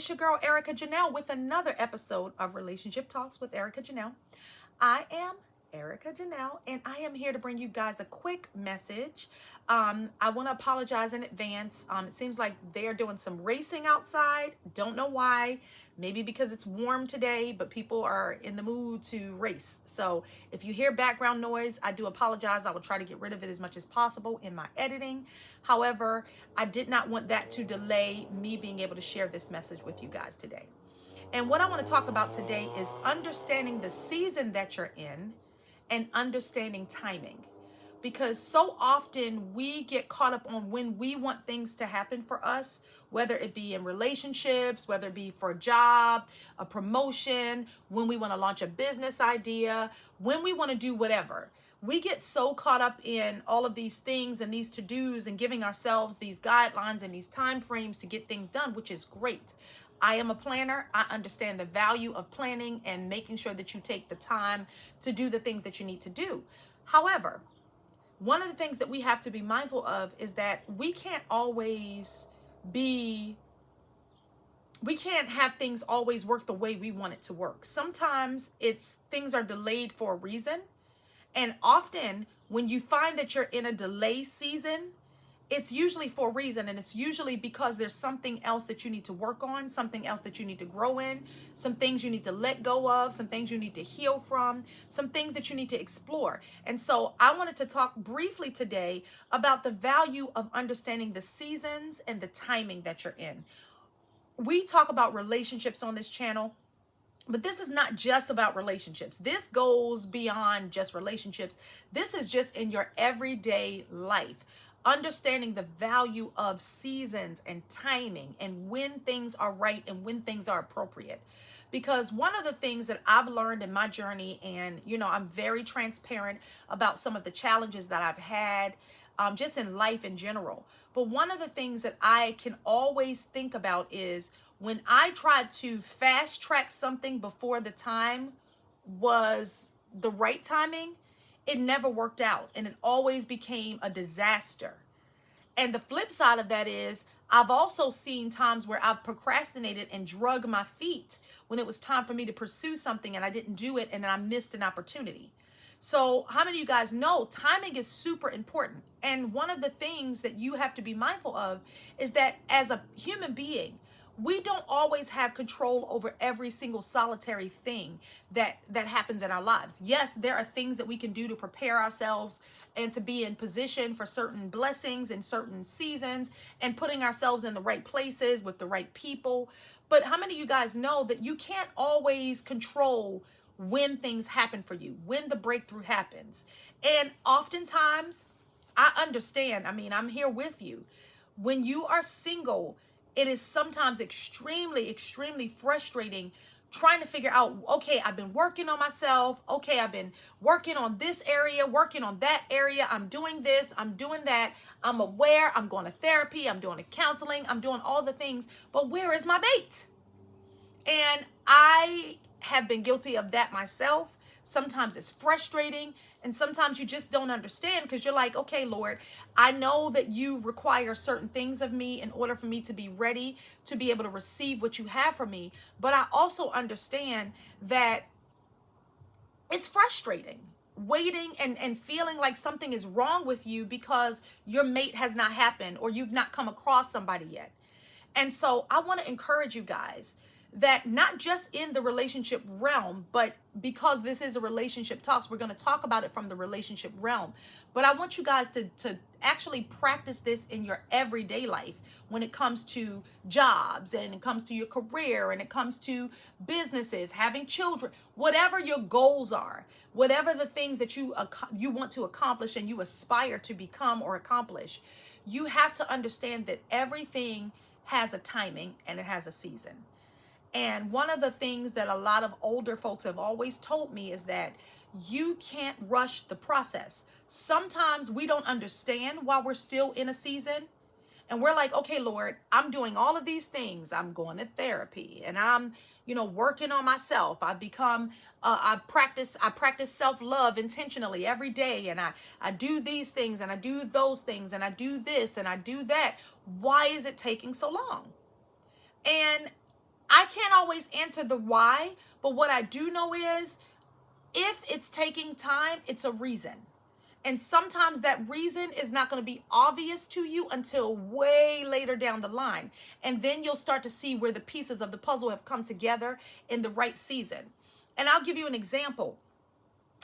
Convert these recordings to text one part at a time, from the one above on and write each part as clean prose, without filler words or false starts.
it's your girl, Erica Janelle, with another episode of Relationship Talks with Erica Janelle. I am Erica Janelle, and I am here to bring you guys a quick message. I want to apologize in advance. It seems like they're doing some racing outside. Don't know why. Maybe because it's warm today, but people are in the mood to race. So if you hear background noise, I do apologize. I will try to get rid of it as much as possible in my editing. However, I did not want that to delay me being able to share this message with you guys today. And what I want to talk about today is understanding the season that you're in and understanding timing. Because so often we get caught up on when we want things to happen for us, whether it be in relationships, whether it be for a job, a promotion, when we want to launch a business idea, when we want to do whatever. We get so caught up in all of these things and these to-dos and giving ourselves these guidelines and these time frames to get things done, which is great. I am a planner. I understand the value of planning and making sure that you take the time to do the things that you need to do. However, one of the things that we have to be mindful of is that we can't have things always work the way we want it to work. Sometimes things are delayed for a reason. And often when you find that you're in a delay season, it's usually for a reason, and it's usually because there's something else that you need to work on, something else that you need to grow in, some things you need to let go of, some things you need to heal from, some things that you need to explore. And so I wanted to talk briefly today about the value of understanding the seasons and the timing that you're in. We talk about relationships on this channel, but this is not just about relationships. This goes beyond just relationships. This is just in your everyday life. Understanding the value of seasons and timing and when things are right and when things are appropriate. Because one of the things that I've learned in my journey, and I'm very transparent about some of the challenges that I've had just in life in general. But one of the things that I can always think about is when I tried to fast track something before the time was the right timing, it never worked out, and it always became a disaster. And the flip side of that is I've also seen times where I've procrastinated and drug my feet when it was time for me to pursue something and I didn't do it, and then I missed an opportunity. So how many of you guys know timing is super important? And one of the things that you have to be mindful of is that as a human being, we don't always have control over every single solitary thing that happens in our lives. Yes, there are things that we can do to prepare ourselves and to be in position for certain blessings in certain seasons and putting ourselves in the right places with the right people. But how many of you guys know that you can't always control when things happen for you, when the breakthrough happens? And oftentimes, I understand. I'm here with you. When you are single, it is sometimes extremely, extremely frustrating trying to figure out, okay, I've been working on myself. Okay, I've been working on this area, working on that area. I'm doing this, I'm doing that. I'm aware, I'm going to therapy, I'm doing a counseling, I'm doing all the things, but where is my bait? And I have been guilty of that myself. Sometimes it's frustrating, and sometimes you just don't understand because you're like, okay, Lord, I know that you require certain things of me in order for me to be ready to be able to receive what you have for me. But I also understand that it's frustrating waiting and feeling like something is wrong with you because your mate has not happened or you've not come across somebody yet. And so I want to encourage you guys that not just in the relationship realm, but because this is a relationship talks, we're going to talk about it from the relationship realm. But I want you guys to actually practice this in your everyday life when it comes to jobs and it comes to your career and it comes to businesses, having children, whatever your goals are, whatever the things that you want to accomplish and you aspire to become or accomplish. You have to understand that everything has a timing and it has a season. And one of the things that a lot of older folks have always told me is that you can't rush the process. Sometimes we don't understand why we're still in a season. And we're like, okay, Lord, I'm doing all of these things. I'm going to therapy and I'm, working on myself. I practice self-love intentionally every day. And I do these things and I do those things and I do this and I do that. Why is it taking so long? And I can't always answer the why, but what I do know is if it's taking time, it's a reason. And sometimes that reason is not going to be obvious to you until way later down the line. And then you'll start to see where the pieces of the puzzle have come together in the right season. And I'll give you an example.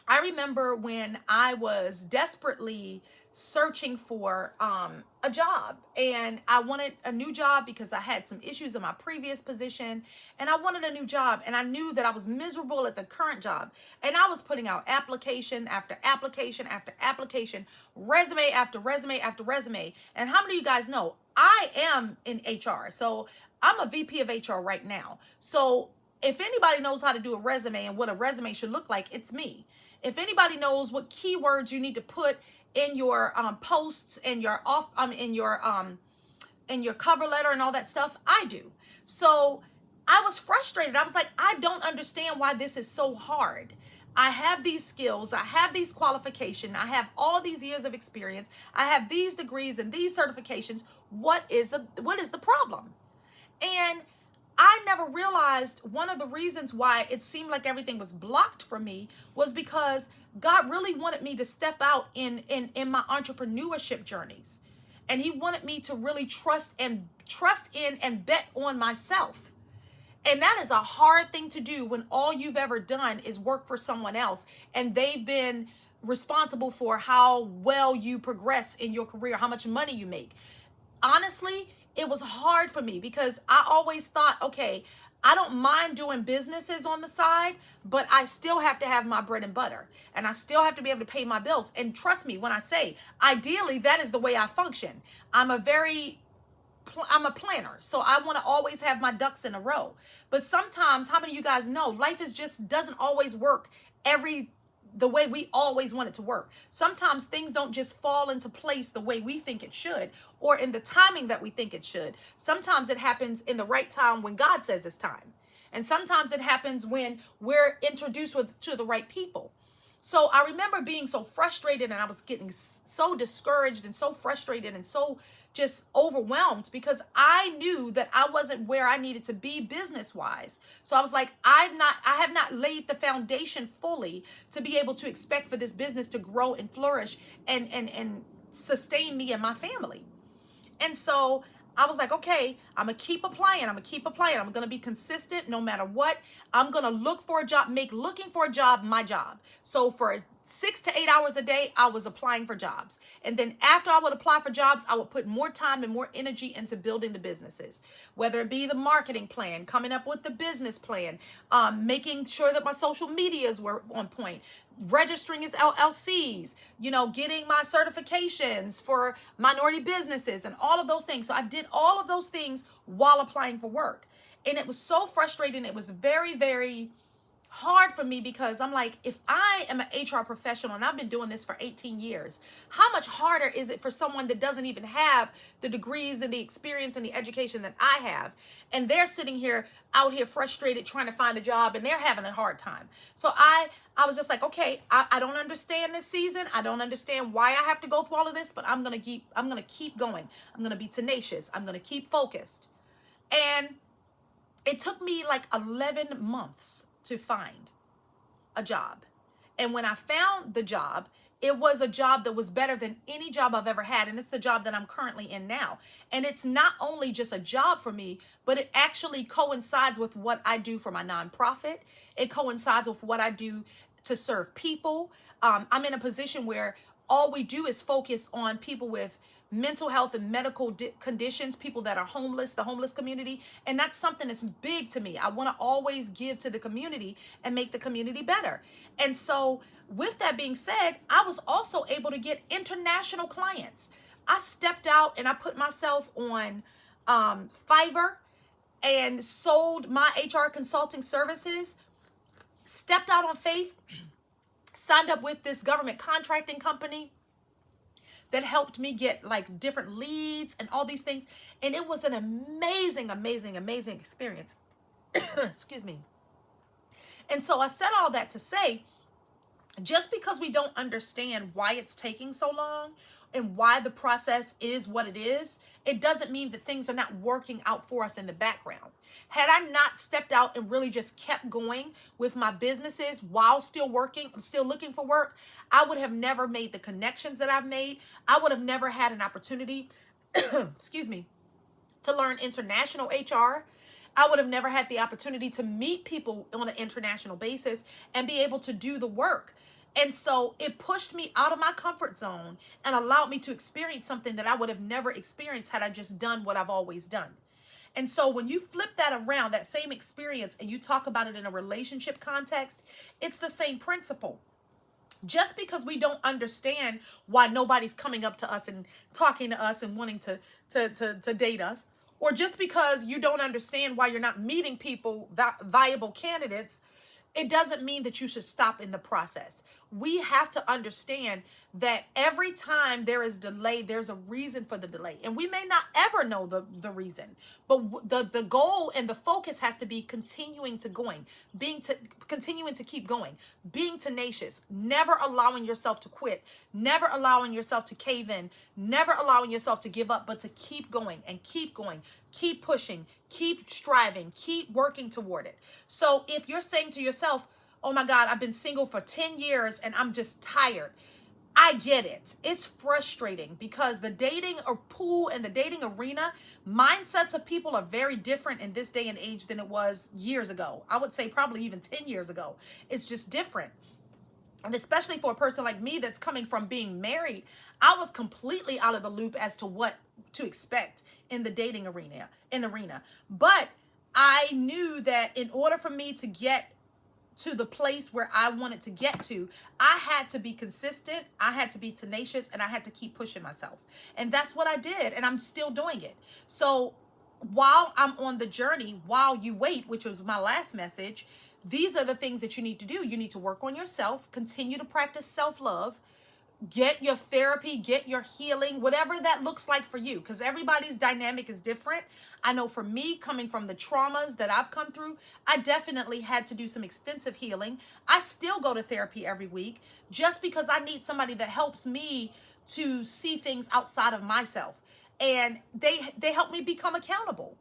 I remember when I was desperately searching for a job, and I wanted a new job because I had some issues in my previous position, and I wanted a new job, and I knew that I was miserable at the current job, and I was putting out application after application after application, resume after resume after resume. And how many of you guys know I am in HR? So I'm a VP of HR right now. So if anybody knows how to do a resume and what a resume should look like, it's me. If anybody knows what keywords you need to put in your posts and your in your cover letter and all that stuff, I do. So I was frustrated. I was like, I don't understand why this is so hard. I have these skills, I have these qualifications, I have all these years of experience, I have these degrees and these certifications. What is the problem? And I never realized one of the reasons why it seemed like everything was blocked for me was because God really wanted me to step out in my entrepreneurship journeys. And he wanted me to really trust in and bet on myself. And that is a hard thing to do when all you've ever done is work for someone else and they've been responsible for how well you progress in your career, how much money you make. Honestly, it was hard for me because I always thought, okay, I don't mind doing businesses on the side, but I still have to have my bread and butter and I still have to be able to pay my bills. And trust me when I say, ideally, that is the way I function. I'm a planner. So I want to always have my ducks in a row. But sometimes, how many of you guys know, life is just doesn't always work the way we always want it to work. Sometimes things don't just fall into place the way we think it should or in the timing that we think it should. Sometimes it happens in the right time when God says it's time. And sometimes it happens when we're introduced to the right people. So I remember being so frustrated and I was getting so discouraged and so frustrated and so just overwhelmed because I knew that I wasn't where I needed to be business wise. So I was like, I have not laid the foundation fully to be able to expect for this business to grow and flourish and sustain me and my family. And so I was like, okay, I'm going to keep applying. I'm going to be consistent no matter what. I'm going to look for a job, make looking for a job my job. So for 6 to 8 hours a day, I was applying for jobs. And then after I would apply for jobs, I would put more time and more energy into building the businesses, whether it be the marketing plan, coming up with the business plan, making sure that my social medias were on point, registering as LLCs, getting my certifications for minority businesses and all of those things. So I did all of those things while applying for work. And it was so frustrating. It was very, very hard for me because I'm like, if I am an HR professional and I've been doing this for 18 years, how much harder is it for someone that doesn't even have the degrees and the experience and the education that I have? And they're sitting out here frustrated trying to find a job and they're having a hard time. So I was just like, okay, I don't understand this season. I don't understand why I have to go through all of this, but I'm going to keep going. I'm going to be tenacious. I'm going to keep focused. And it took me like 11 months to find a job. And when I found the job, it was a job that was better than any job I've ever had. And it's the job that I'm currently in now. And it's not only just a job for me, but it actually coincides with what I do for my nonprofit. It coincides with what I do to serve people. I'm in a position where all we do is focus on people with mental health and medical conditions, people that are homeless, the homeless community. And that's something that's big to me. I want to always give to the community and make the community better. And so with that being said, I was also able to get international clients. I stepped out and I put myself on Fiverr and sold my HR consulting services, stepped out on faith, signed up with this government contracting company that helped me get like different leads and all these things. And it was an amazing, amazing, amazing experience. Excuse me. And so I said all that to say, just because we don't understand why it's taking so long, and why the process is what it is, it doesn't mean that things are not working out for us in the background. Had I not stepped out and really just kept going with my businesses while still working, still looking for work, I would have never made the connections that I've made. I would have never had an opportunity, excuse me, to learn international HR. I would have never had the opportunity to meet people on an international basis and be able to do the work. And so it pushed me out of my comfort zone and allowed me to experience something that I would have never experienced had I just done what I've always done. And so when you flip that around, that same experience, and you talk about it in a relationship context, it's the same principle. Just because we don't understand why nobody's coming up to us and talking to us and wanting to date us, or just because you don't understand why you're not meeting people, viable candidates, it doesn't mean that you should stop in the process. We have to understand that every time there is delay, there's a reason for the delay. And we may not ever know the reason, but the goal and the focus has to be continuing to continuing to keep going, being tenacious, never allowing yourself to quit, never allowing yourself to cave in, never allowing yourself to give up, but to keep going and keep going, keep pushing, keep striving, keep working toward it. So if you're saying to yourself, oh my God, I've been single for 10 years and I'm just tired, I get it. It's frustrating because the dating or pool and the dating arena, mindsets of people are very different in this day and age than it was years ago. I would say probably even 10 years ago. It's just different. And especially for a person like me that's coming from being married, I was completely out of the loop as to what to expect in the dating arena. But I knew that in order for me to get to the place where I wanted to get to, I had to be consistent, I had to be tenacious, and I had to keep pushing myself. And that's what I did, and I'm still doing it. So while I'm on the journey, while you wait, which was my last message, these are the things that you need to do. You need to work on yourself, continue to practice self-love, get your therapy, get your healing, whatever that looks like for you, because everybody's dynamic is different. I know for me, coming from the traumas that I've come through, I definitely had to do some extensive healing. I still go to therapy every week just because I need somebody that helps me to see things outside of myself. And they help me become accountable.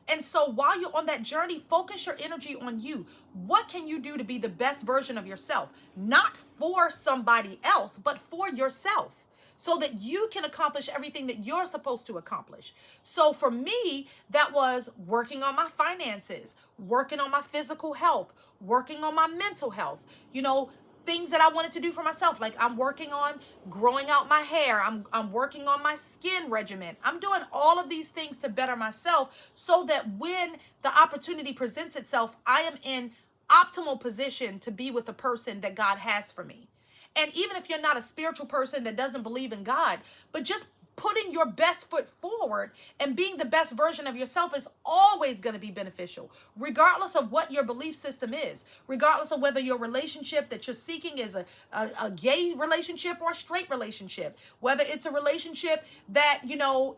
And so while you're on that journey, focus your energy on you. What can you do to be the best version of yourself? Not for somebody else, but for yourself, so that you can accomplish everything that you're supposed to accomplish. So for me, that was working on my finances, working on my physical health, working on my mental health, things that I wanted to do for myself. Like I'm working on growing out my hair. I'm working on my skin regimen. I'm doing all of these things to better myself so that when the opportunity presents itself, I am in optimal position to be with the person that God has for me. And even if you're not a spiritual person that doesn't believe in God, but just putting your best foot forward and being the best version of yourself is always going to be beneficial, regardless of what your belief system is, regardless of whether your relationship that you're seeking is a gay relationship or a straight relationship, whether it's a relationship that,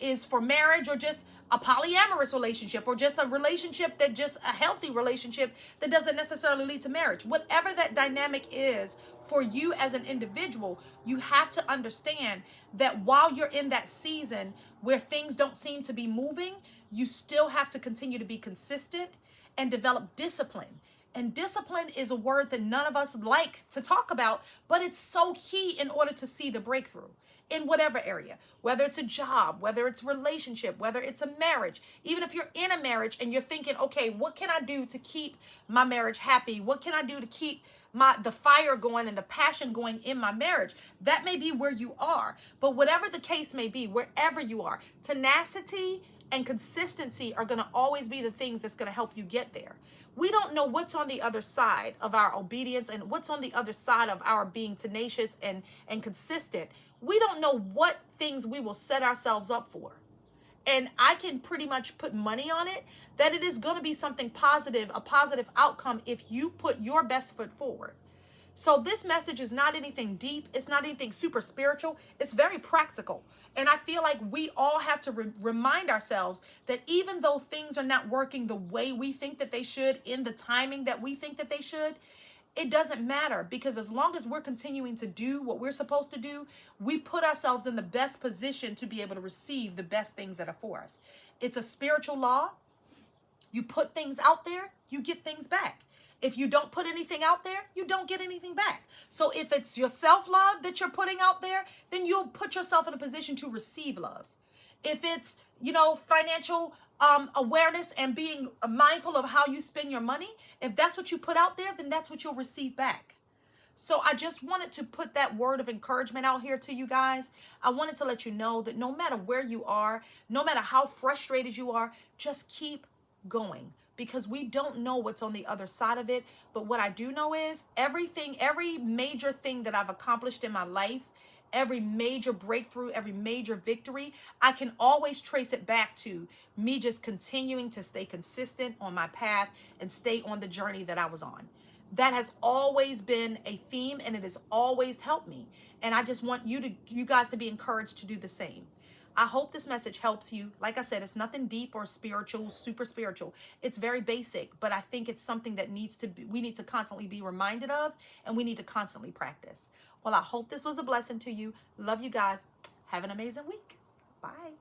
is for marriage or just a polyamorous relationship or just a relationship that just a healthy relationship that doesn't necessarily lead to marriage. Whatever that dynamic is for you as an individual, you have to understand that while you're in that season where things don't seem to be moving, you still have to continue to be consistent and develop discipline. And discipline is a word that none of us like to talk about, but it's so key in order to see the breakthrough in whatever area, whether it's a job, whether it's a relationship, whether it's a marriage. Even if you're in a marriage and you're thinking, okay, what can I do to keep my marriage happy? What can I do to keep the fire going and the passion going in my marriage? That may be where you are, but whatever the case may be, wherever you are, tenacity and consistency are going to always be the things that's going to help you get there. We don't know what's on the other side of our obedience and what's on the other side of our being tenacious and consistent. We don't know what things we will set ourselves up for. And I can pretty much put money on it that it is going to be something positive, a positive outcome if you put your best foot forward. So this message is not anything deep. It's not anything super spiritual. It's very practical. And I feel like we all have to remind ourselves that even though things are not working the way we think that they should, in the timing that we think that they should, It doesn't matter, because as long as we're continuing to do what we're supposed to do, we put ourselves in the best position to be able to receive the best things that are for us. It's a spiritual law. You put things out there, you get things back. If you don't put anything out there, you don't get anything back. So if it's your self-love that you're putting out there, then you'll put yourself in a position to receive love. If it's, financial awareness and being mindful of how you spend your money, if that's what you put out there, then that's what you'll receive back. So I just wanted to put that word of encouragement out here to you guys. I wanted to let you know that no matter where you are, no matter how frustrated you are, just keep going, because we don't know what's on the other side of it. But what I do know is every major thing that I've accomplished in my life, every major breakthrough, every major victory, I can always trace it back to me just continuing to stay consistent on my path and stay on the journey that I was on. That has always been a theme, and it has always helped me. And I just want you guys to be encouraged to do the same. I hope this message helps you. Like I said, it's nothing deep or spiritual, super spiritual. It's very basic, but I think it's something that we need to constantly be reminded of, and we need to constantly practice. Well, I hope this was a blessing to you. Love you guys. Have an amazing week. Bye.